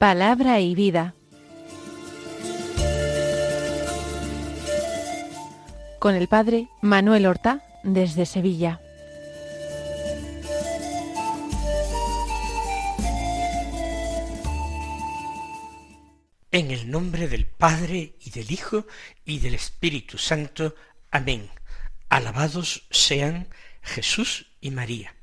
Palabra y vida. Con el padre Manuel Horta, desde Sevilla. En el nombre del Padre, y del Hijo, y del Espíritu Santo. Amén. Alabados sean Jesús y María.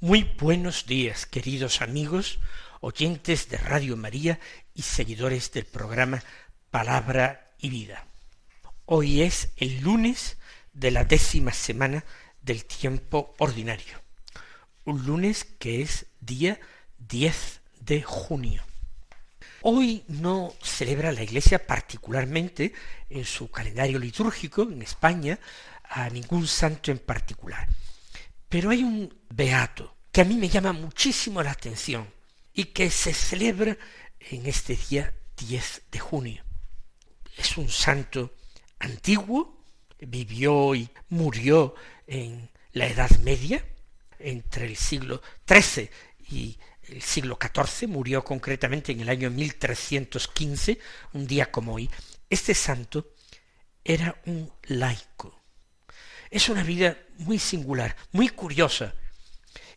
Muy buenos días, queridos amigos, oyentes de Radio María y seguidores del programa Palabra y Vida. Hoy es el lunes de la 10ª semana del tiempo ordinario. Un lunes que es día 10 de junio. Hoy no celebra la Iglesia particularmente en su calendario litúrgico en España a ningún santo en particular. Pero hay un beato que a mí me llama muchísimo la atención y que se celebra en este día 10 de junio. Es un santo antiguo, vivió y murió en la Edad Media, entre el siglo XIII y el siglo XIV, murió concretamente en el año 1315, un día como hoy. Este santo era un laico. Es una vida muy singular, muy curiosa,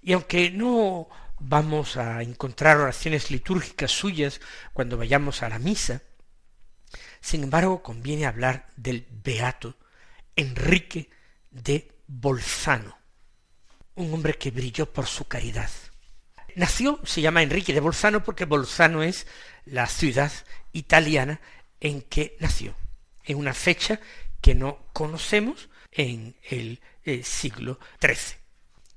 y aunque no vamos a encontrar oraciones litúrgicas suyas cuando vayamos a la misa, sin embargo conviene hablar del beato Enrique de Bolzano, un hombre que brilló por su caridad. Se llama Enrique de Bolzano porque Bolzano es la ciudad italiana en que nació, en una fecha que no conocemos, en el siglo XIII.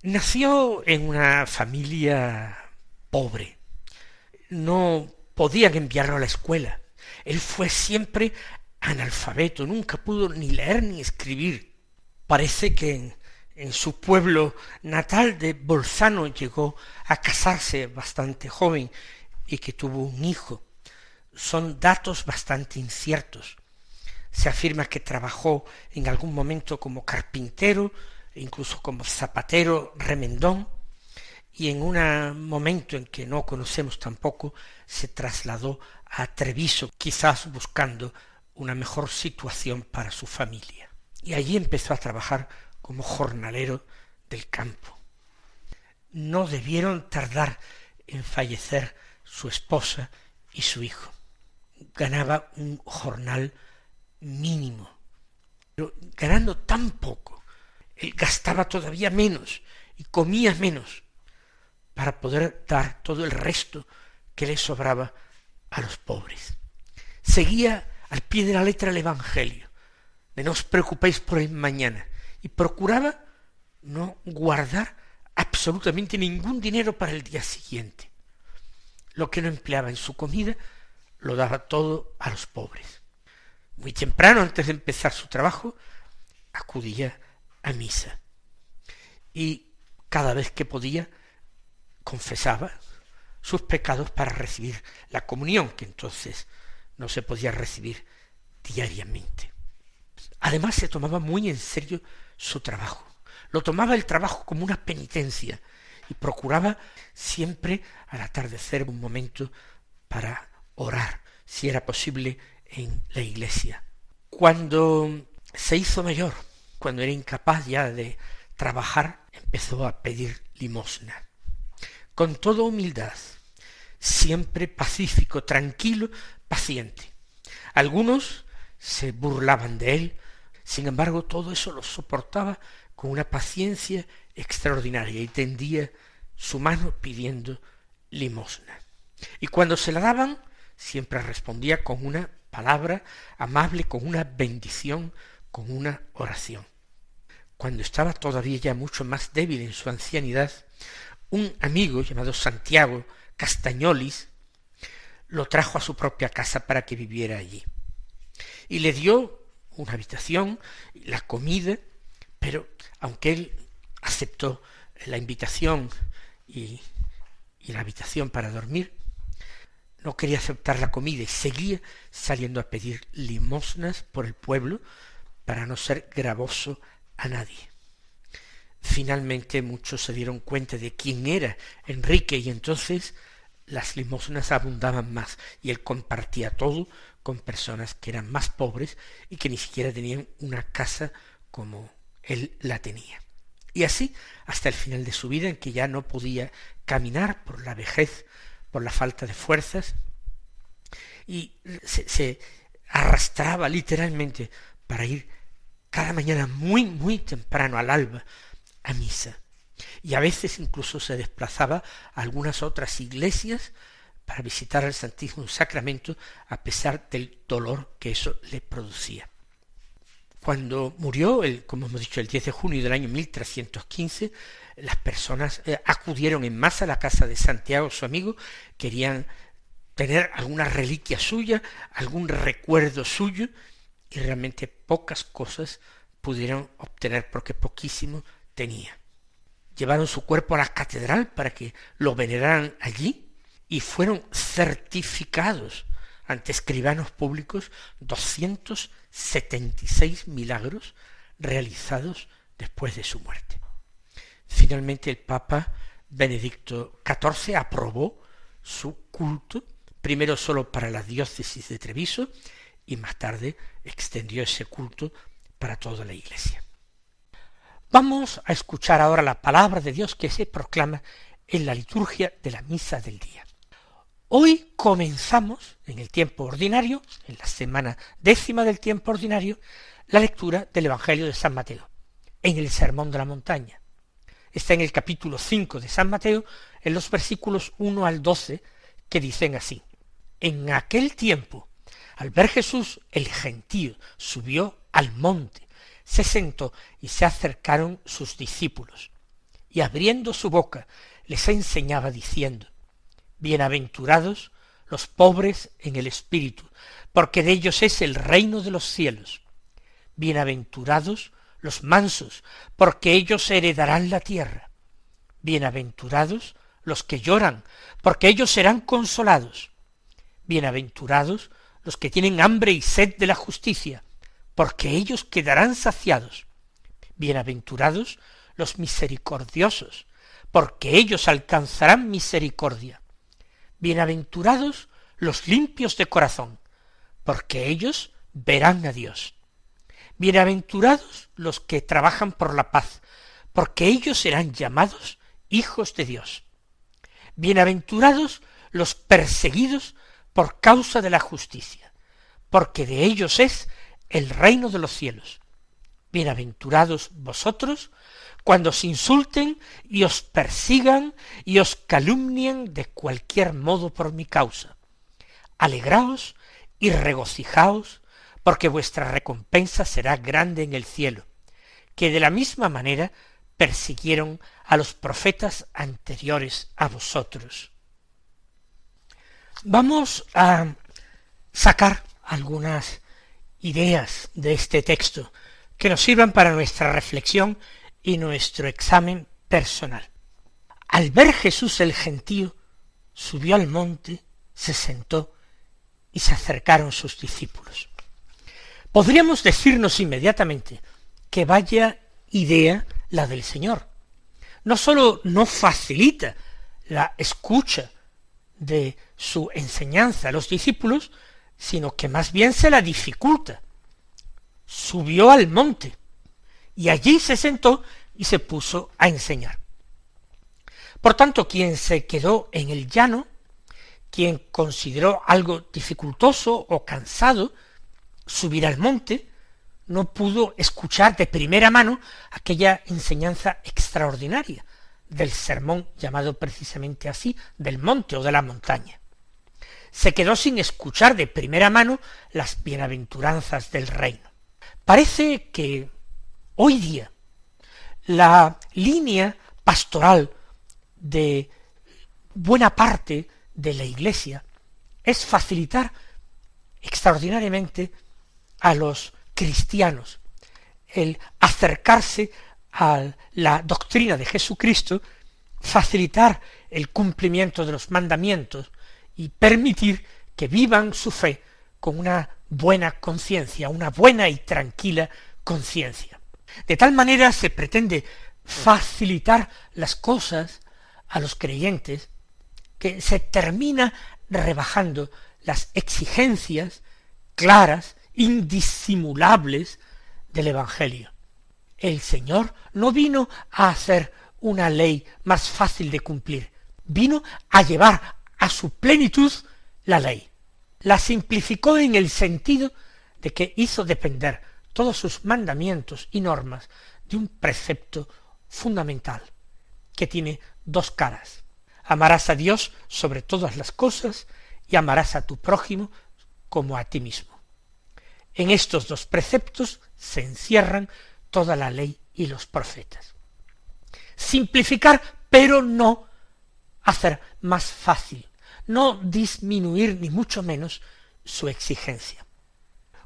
Nació en una familia pobre, no podían enviarlo a la escuela, él fue siempre analfabeto, nunca pudo ni leer ni escribir. Parece que en su pueblo natal de Bolzano llegó a casarse bastante joven y que tuvo un hijo. Son datos bastante inciertos. Se afirma que trabajó en algún momento como carpintero, incluso como zapatero remendón, y en un momento en que no conocemos tampoco, se trasladó a Treviso, quizás buscando una mejor situación para su familia. Y allí empezó a trabajar como jornalero del campo. No debieron tardar en fallecer su esposa y su hijo. Ganaba un jornal mínimo, pero ganando tan poco, él gastaba todavía menos y comía menos para poder dar todo el resto que le sobraba a los pobres. Seguía al pie de la letra el Evangelio, de no os preocupéis por el mañana, y procuraba no guardar absolutamente ningún dinero para el día siguiente. Lo que no empleaba en su comida lo daba todo a los pobres. Muy temprano, antes de empezar su trabajo, acudía a misa. Y cada vez que podía, confesaba sus pecados para recibir la comunión, que entonces no se podía recibir diariamente. Además, se tomaba muy en serio su trabajo. Lo tomaba el trabajo como una penitencia y procuraba siempre al atardecer un momento para orar, si era posible, en la iglesia. Cuando se hizo mayor, cuando era incapaz ya de trabajar, empezó a pedir limosna. Con toda humildad, siempre pacífico, tranquilo, paciente. Algunos se burlaban de él, sin embargo todo eso lo soportaba con una paciencia extraordinaria y tendía su mano pidiendo limosna. Y cuando se la daban, siempre respondía con una palabra amable, con una bendición, con una oración. Cuando estaba todavía ya mucho más débil en su ancianidad, un amigo llamado Santiago Castañolis lo trajo a su propia casa para que viviera allí. Y le dio una habitación, la comida, pero aunque él aceptó la invitación y la habitación para dormir, no quería aceptar la comida y seguía saliendo a pedir limosnas por el pueblo para no ser gravoso a nadie. Finalmente muchos se dieron cuenta de quién era Enrique y entonces las limosnas abundaban más y él compartía todo con personas que eran más pobres y que ni siquiera tenían una casa como él la tenía. Y así hasta el final de su vida, en que ya no podía caminar por la vejez, por la falta de fuerzas, y se arrastraba literalmente para ir cada mañana muy temprano al alba a misa. Y a veces incluso se desplazaba a algunas otras iglesias para visitar el Santísimo Sacramento, a pesar del dolor que eso le producía. Cuando murió, como hemos dicho, el 10 de junio del año 1315, las personas acudieron en masa a la casa de Santiago, su amigo, querían tener alguna reliquia suya, algún recuerdo suyo, y realmente pocas cosas pudieron obtener, porque poquísimo tenía. Llevaron su cuerpo a la catedral para que lo veneraran allí, y fueron certificados ante escribanos públicos 276 milagros realizados después de su muerte. Finalmente el Papa Benedicto XIV aprobó su culto, primero solo para la diócesis de Treviso, y más tarde extendió ese culto para toda la Iglesia. Vamos a escuchar ahora la palabra de Dios que se proclama en la liturgia de la misa del día. Hoy comenzamos, en el tiempo ordinario, en la semana 10ª del tiempo ordinario, la lectura del Evangelio de San Mateo, en el Sermón de la Montaña. Está en el capítulo 5 de San Mateo, en los versículos 1 al 12, que dicen así: En aquel tiempo, al ver Jesús, el gentío subió al monte, se sentó y se acercaron sus discípulos, y abriendo su boca les enseñaba diciendo: Bienaventurados los pobres en el espíritu, porque de ellos es el reino de los cielos. Bienaventurados los mansos, porque ellos heredarán la tierra. Bienaventurados los que lloran, porque ellos serán consolados. Bienaventurados los que tienen hambre y sed de la justicia, porque ellos quedarán saciados. Bienaventurados los misericordiosos, porque ellos alcanzarán misericordia. Bienaventurados los limpios de corazón, porque ellos verán a Dios. Bienaventurados los que trabajan por la paz, porque ellos serán llamados hijos de Dios. Bienaventurados los perseguidos por causa de la justicia, porque de ellos es el reino de los cielos. Bienaventurados vosotros cuando os insulten y os persigan y os calumnien de cualquier modo por mi causa. Alegraos y regocijaos, porque vuestra recompensa será grande en el cielo, que de la misma manera persiguieron a los profetas anteriores a vosotros. Vamos a sacar algunas ideas de este texto que nos sirvan para nuestra reflexión y nuestro examen personal. Al ver Jesús el gentío, subió al monte, se sentó y se acercaron sus discípulos. Podríamos decirnos inmediatamente que vaya idea la del Señor. No sólo no facilita la escucha de su enseñanza a los discípulos, sino que más bien se la dificulta. Subió al monte y allí se sentó y se puso a enseñar. Por tanto, quien se quedó en el llano, quien consideró algo dificultoso o cansado subir al monte, no pudo escuchar de primera mano aquella enseñanza extraordinaria del sermón llamado precisamente así, del monte o de la montaña. Se quedó sin escuchar de primera mano las bienaventuranzas del reino. Parece que hoy día la línea pastoral de buena parte de la Iglesia es facilitar extraordinariamente a los cristianos el acercarse a la doctrina de Jesucristo, facilitar el cumplimiento de los mandamientos y permitir que vivan su fe con una buena conciencia, una buena y tranquila conciencia. De tal manera se pretende facilitar las cosas a los creyentes que se termina rebajando las exigencias claras, indisimulables del Evangelio. El Señor no vino a hacer una ley más fácil de cumplir, vino a llevar a su plenitud la ley. La simplificó en el sentido de que hizo depender todos sus mandamientos y normas de un precepto fundamental, que tiene dos caras. Amarás a Dios sobre todas las cosas y amarás a tu prójimo como a ti mismo. En estos dos preceptos se encierran toda la ley y los profetas. Simplificar, pero no hacer más fácil, no disminuir ni mucho menos su exigencia.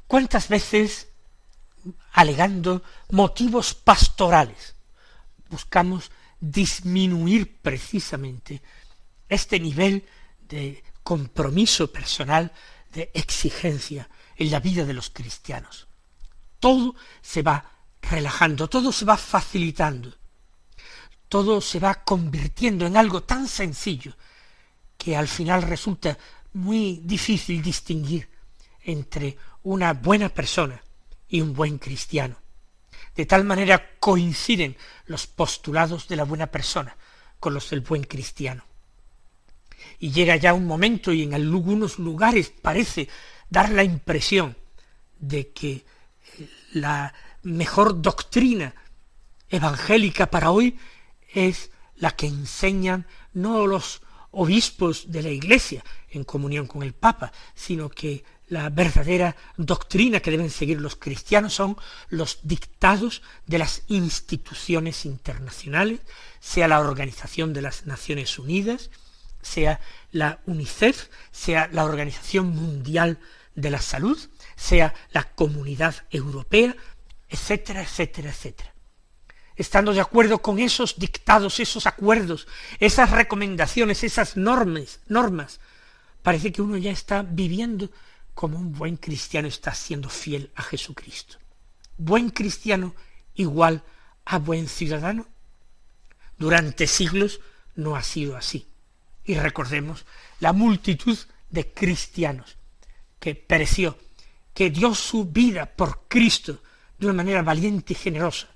¿Cuántas veces, alegando motivos pastorales, buscamos disminuir precisamente este nivel de compromiso personal, de exigencia en la vida de los cristianos? Todo se va relajando, todo se va facilitando, todo se va convirtiendo en algo tan sencillo que al final resulta muy difícil distinguir entre una buena persona y un buen cristiano. De tal manera coinciden los postulados de la buena persona con los del buen cristiano. Y llega ya un momento, y en algunos lugares parece dar la impresión de que la mejor doctrina evangélica para hoy es la que enseñan no los obispos de la Iglesia en comunión con el Papa, sino que la verdadera doctrina que deben seguir los cristianos son los dictados de las instituciones internacionales, sea la Organización de las Naciones Unidas, sea la UNICEF, sea la Organización Mundial de la Salud, sea la Comunidad Europea, etcétera, etcétera, etcétera. Estando de acuerdo con esos dictados, esos acuerdos, esas recomendaciones, esas normas, parece que uno ya está viviendo como un buen cristiano está siendo fiel a Jesucristo. ¿Buen cristiano igual a buen ciudadano? Durante siglos no ha sido así. Y recordemos la multitud de cristianos que pereció, que dio su vida por Cristo de una manera valiente y generosa,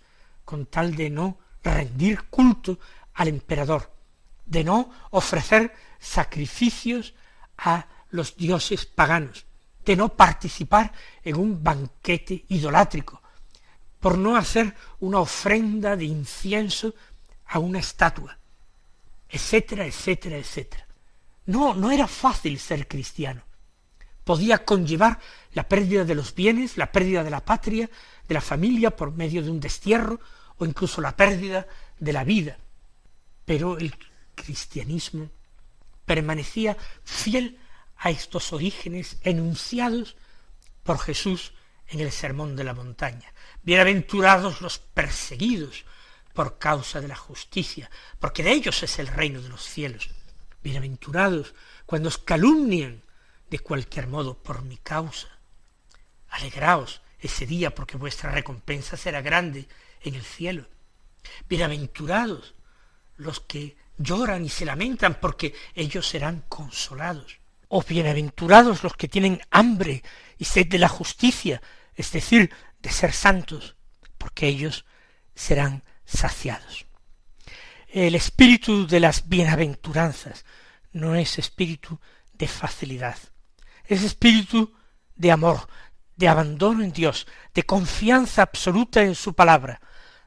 con tal de no rendir culto al emperador, de no ofrecer sacrificios a los dioses paganos, de no participar en un banquete idolátrico, por no hacer una ofrenda de incienso a una estatua, etcétera, etcétera, etcétera. No era fácil ser cristiano. Podía conllevar la pérdida de los bienes, la pérdida de la patria, de la familia por medio de un destierro, o incluso la pérdida de la vida. Pero el cristianismo permanecía fiel a estos orígenes enunciados por Jesús en el Sermón de la Montaña. Bienaventurados los perseguidos por causa de la justicia, porque de ellos es el reino de los cielos. Bienaventurados cuando os calumnian de cualquier modo por mi causa. Alegraos ese día, porque vuestra recompensa será grande en el cielo. Bienaventurados los que lloran y se lamentan, porque ellos serán consolados. O bienaventurados los que tienen hambre y sed de la justicia, es decir, de ser santos, porque ellos serán saciados. El espíritu de las bienaventuranzas no es espíritu de facilidad, es espíritu de amor, de abandono en Dios, de confianza absoluta en su palabra,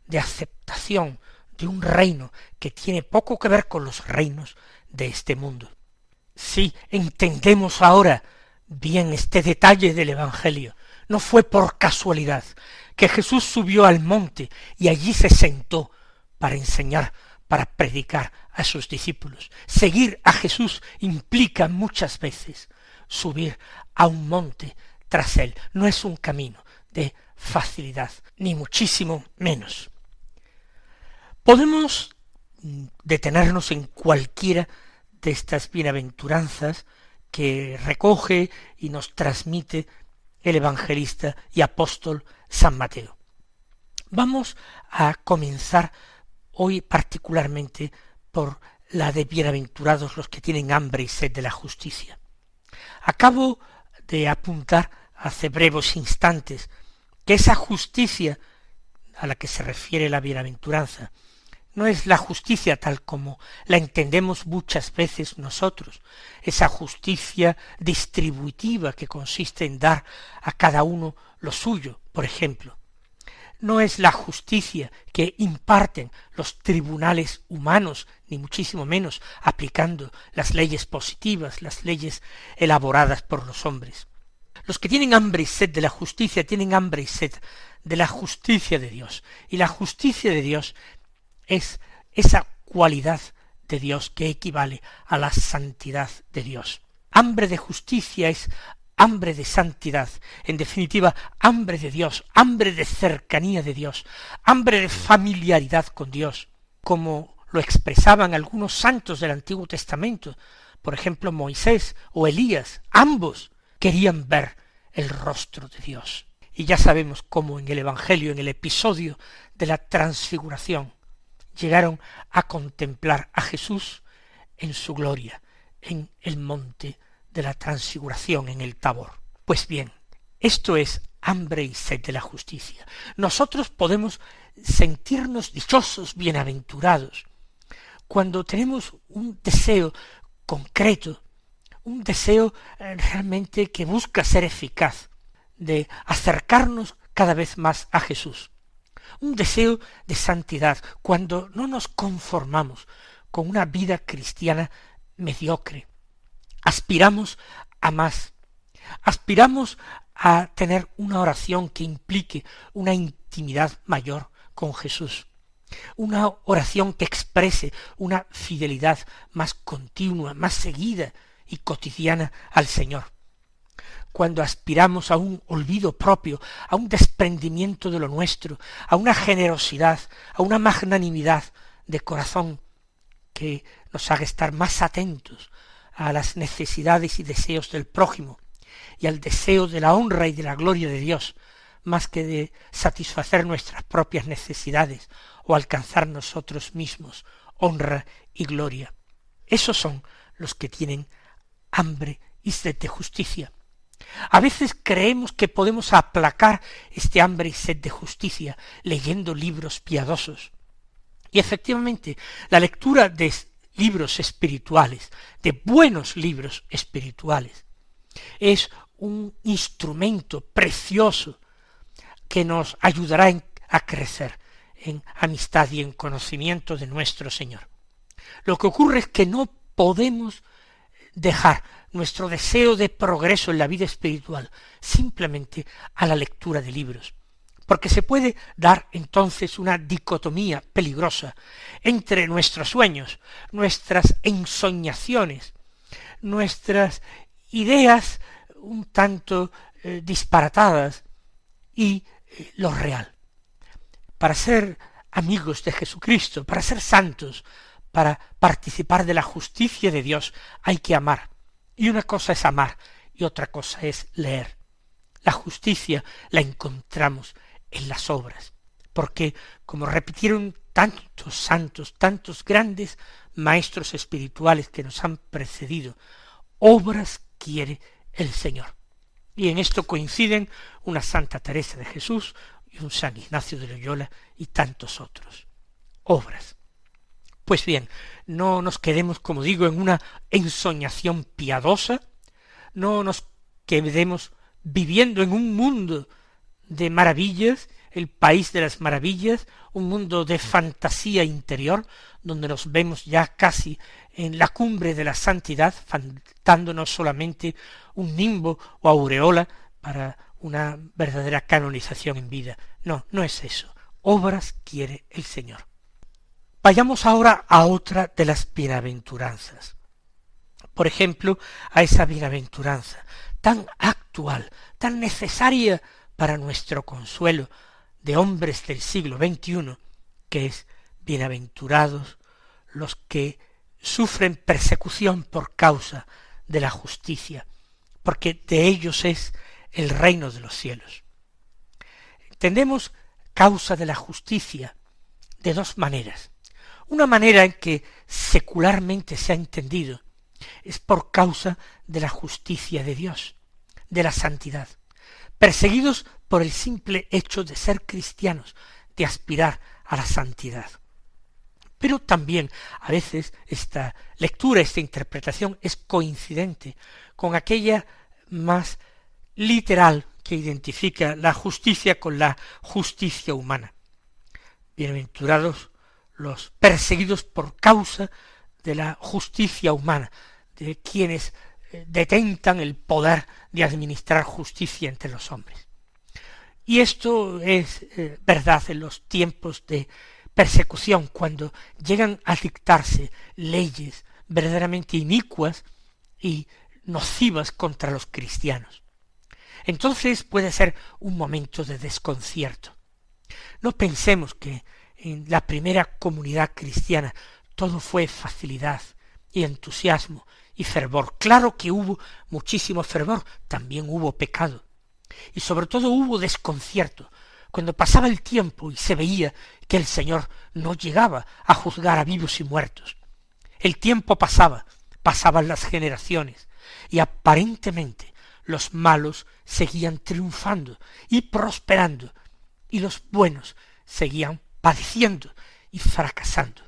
de aceptación de un reino que tiene poco que ver con los reinos de este mundo. Si entendemos ahora bien este detalle del Evangelio, no fue por casualidad que Jesús subió al monte y allí se sentó para enseñar, para predicar a sus discípulos. Seguir a Jesús implica muchas veces subir a un monte tras él. No es un camino de facilidad, ni muchísimo menos. Podemos detenernos en cualquiera de estas bienaventuranzas que recoge y nos transmite el evangelista y apóstol San Mateo. Vamos a comenzar hoy particularmente por la de bienaventurados los que tienen hambre y sed de la justicia. Acabo de apuntar hace breves instantes que esa justicia a la que se refiere la bienaventuranza no es la justicia tal como la entendemos muchas veces nosotros, esa justicia distributiva que consiste en dar a cada uno lo suyo, por ejemplo. No es la justicia que imparten los tribunales humanos, ni muchísimo menos aplicando las leyes positivas, las leyes elaboradas por los hombres. Los que tienen hambre y sed de la justicia tienen hambre y sed de la justicia de Dios. Y la justicia de Dios es esa cualidad de Dios que equivale a la santidad de Dios. Hambre de justicia es hambre de santidad, en definitiva, hambre de Dios, hambre de cercanía de Dios, hambre de familiaridad con Dios, como lo expresaban algunos santos del Antiguo Testamento, por ejemplo Moisés o Elías, ambos querían ver el rostro de Dios. Y ya sabemos cómo en el Evangelio, en el episodio de la transfiguración, llegaron a contemplar a Jesús en su gloria, en el monte de la transfiguración, en el Tabor. Pues bien, esto es hambre y sed de la justicia. Nosotros podemos sentirnos dichosos, bienaventurados, cuando tenemos un deseo concreto, un deseo realmente que busca ser eficaz, de acercarnos cada vez más a Jesús. Un deseo de santidad, cuando no nos conformamos con una vida cristiana mediocre. Aspiramos a más. Aspiramos a tener una oración que implique una intimidad mayor con Jesús. Una oración que exprese una fidelidad más continua, más seguida y cotidiana al Señor. Cuando aspiramos a un olvido propio, a un desprendimiento de lo nuestro, a una generosidad, a una magnanimidad de corazón que nos haga estar más atentos a las necesidades y deseos del prójimo y al deseo de la honra y de la gloria de Dios, más que de satisfacer nuestras propias necesidades o alcanzar nosotros mismos honra y gloria. Esos son los que tienen hambre y sed de justicia. A veces creemos que podemos aplacar este hambre y sed de justicia leyendo libros piadosos. Y efectivamente, la lectura de libros espirituales, de buenos libros espirituales, es un instrumento precioso que nos ayudará a crecer en amistad y en conocimiento de nuestro Señor. Lo que ocurre es que no podemos dejar nuestro deseo de progreso en la vida espiritual simplemente a la lectura de libros, porque se puede dar entonces una dicotomía peligrosa entre nuestros sueños, nuestras ensoñaciones, nuestras ideas un tanto disparatadas y lo real. Para ser amigos de Jesucristo, para ser santos, para participar de la justicia de Dios, hay que amar. Y una cosa es amar y otra cosa es leer. La justicia la encontramos en las obras, porque, como repitieron tantos santos, tantos grandes maestros espirituales que nos han precedido, obras quiere el Señor. Y en esto coinciden una Santa Teresa de Jesús y un San Ignacio de Loyola y tantos otros. Obras. Pues bien, no nos quedemos, como digo, en una ensoñación piadosa, no nos quedemos viviendo en un mundo de maravillas, el país de las maravillas, un mundo de fantasía interior, donde nos vemos ya casi en la cumbre de la santidad, faltándonos solamente un nimbo o aureola para una verdadera canonización en vida. No, no es eso. Obras quiere el Señor. Vayamos ahora a otra de las bienaventuranzas. Por ejemplo, a esa bienaventuranza tan actual, tan necesaria para nuestro consuelo de hombres del siglo XXI, que es bienaventurados los que sufren persecución por causa de la justicia, porque de ellos es el reino de los cielos. Entendemos causa de la justicia de dos maneras. Una manera en que secularmente se ha entendido es por causa de la justicia de Dios, de la santidad, perseguidos por el simple hecho de ser cristianos, de aspirar a la santidad. Pero también a veces esta lectura, esta interpretación es coincidente con aquella más literal que identifica la justicia con la justicia humana. Bienaventurados los perseguidos por causa de la justicia humana, de quienes detentan el poder de administrar justicia entre los hombres. Y esto es verdad en los tiempos de persecución, cuando llegan a dictarse leyes verdaderamente inicuas y nocivas contra los cristianos. Entonces puede ser un momento de desconcierto. No pensemos que en la primera comunidad cristiana todo fue facilidad y entusiasmo y fervor. Claro que hubo muchísimo fervor, también hubo pecado. Y sobre todo hubo desconcierto, cuando pasaba el tiempo y se veía que el Señor no llegaba a juzgar a vivos y muertos. El tiempo pasaba, pasaban las generaciones, y aparentemente los malos seguían triunfando y prosperando, y los buenos seguían padeciendo y fracasando.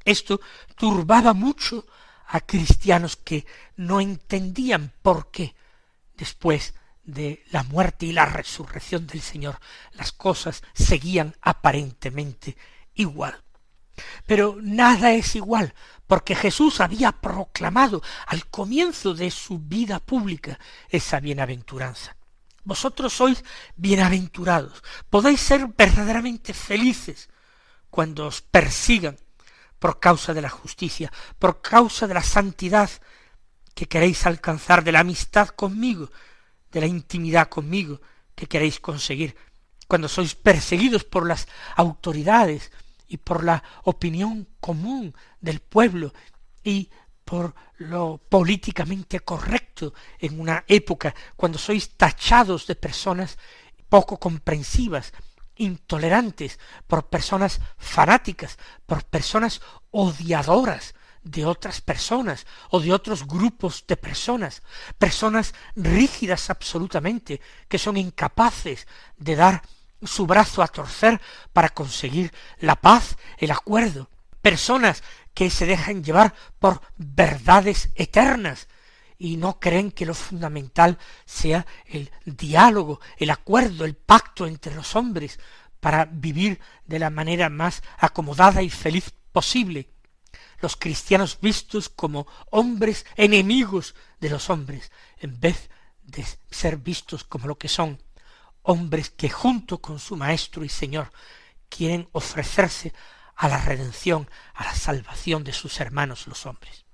Esto turbaba mucho a cristianos que no entendían por qué, después de la muerte y la resurrección del Señor, las cosas seguían aparentemente igual. Pero nada es igual, porque Jesús había proclamado al comienzo de su vida pública esa bienaventuranza. Vosotros sois bienaventurados, podéis ser verdaderamente felices cuando os persigan por causa de la justicia, por causa de la santidad que queréis alcanzar, de la amistad conmigo, de la intimidad conmigo que queréis conseguir, cuando sois perseguidos por las autoridades y por la opinión común del pueblo y por lo políticamente correcto en una época, cuando sois tachados de personas poco comprensivas, intolerantes, por personas fanáticas, por personas odiadoras de otras personas o de otros grupos de personas, personas rígidas absolutamente, que son incapaces de dar su brazo a torcer para conseguir la paz, el acuerdo, personas que se dejan llevar por verdades eternas y no creen que lo fundamental sea el diálogo, el acuerdo, el pacto entre los hombres para vivir de la manera más acomodada y feliz posible. Los cristianos vistos como hombres enemigos de los hombres, en vez de ser vistos como lo que son, hombres que junto con su Maestro y Señor quieren ofrecerse a la redención, a la salvación de sus hermanos los hombres.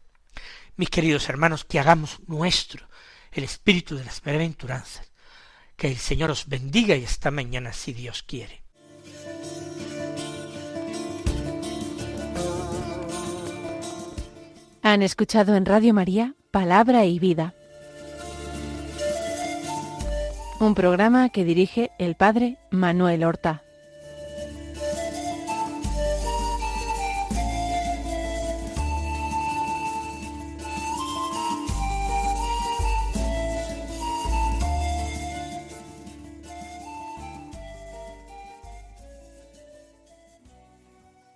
Mis queridos hermanos, que hagamos nuestro el espíritu de las bienaventuranzas. Que el Señor os bendiga y hasta mañana si Dios quiere. Han escuchado en Radio María Palabra y Vida, un programa que dirige el Padre Manuel Horta.